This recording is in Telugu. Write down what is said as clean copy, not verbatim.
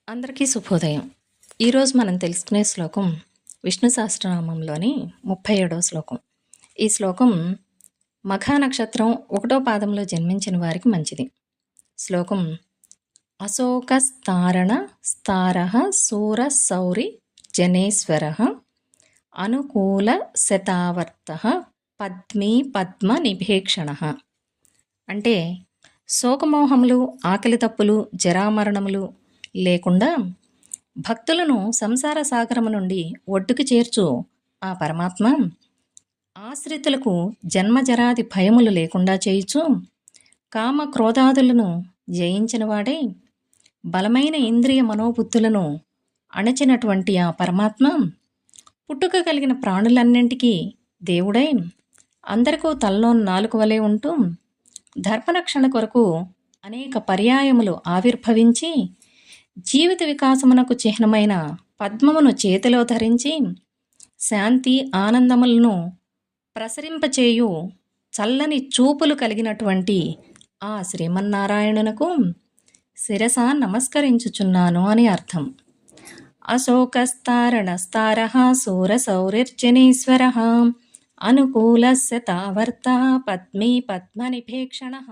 అందరికీ శుభోదయం. ఈరోజు మనం తెలుసుకునే శ్లోకం విష్ణు సహస్రనామంలోని 37వ శ్లోకం. ఈ శ్లోకం మఖా నక్షత్రం 1వ పాదంలో జన్మించిన వారికి మంచిది. శ్లోకం: అశోకస్తారణ స్తారః శూర సౌరి జనేశ్వరః అనుకూల శతావర్తః పద్మీ పద్మ నిభేక్షణః. అంటే శోకమోహములు, ఆకలి తప్పులు, జరామరణములు లేకుండా భక్తులను సంసార సాగరము నుండి ఒడ్డుకు చేర్చు ఆ పరమాత్మ ఆశ్రితులకు జన్మజరాది భయములు లేకుండా చేయుచు కామ క్రోధాదులను జయించిన వాడై బలమైన ఇంద్రియ మనోబుద్ధులను అణచినటువంటి ఆ పరమాత్మ పుట్టుక కలిగిన ప్రాణులన్నింటికీ దేవుడై అందరికీ తలలో నాలుగు వలె ఉంటూ ధర్మరక్షణ కొరకు అనేక పర్యాయములు ఆవిర్భవించి జీవిత వికాసమునకు చిహ్నమైన పద్మమును చేతిలో ధరించి శాంతి ఆనందములను ప్రసరింపచేయు చల్లని చూపులు కలిగినటువంటి ఆ శ్రీమన్నారాయణునకు శిరస నమస్కరించుచున్నాను అని అర్థం. అశోకస్తారణ స్తారః శూర సౌరిర్జనేశ్వరః అనుకూల శతావర్త పద్మీ పద్మ నిభేక్షణః.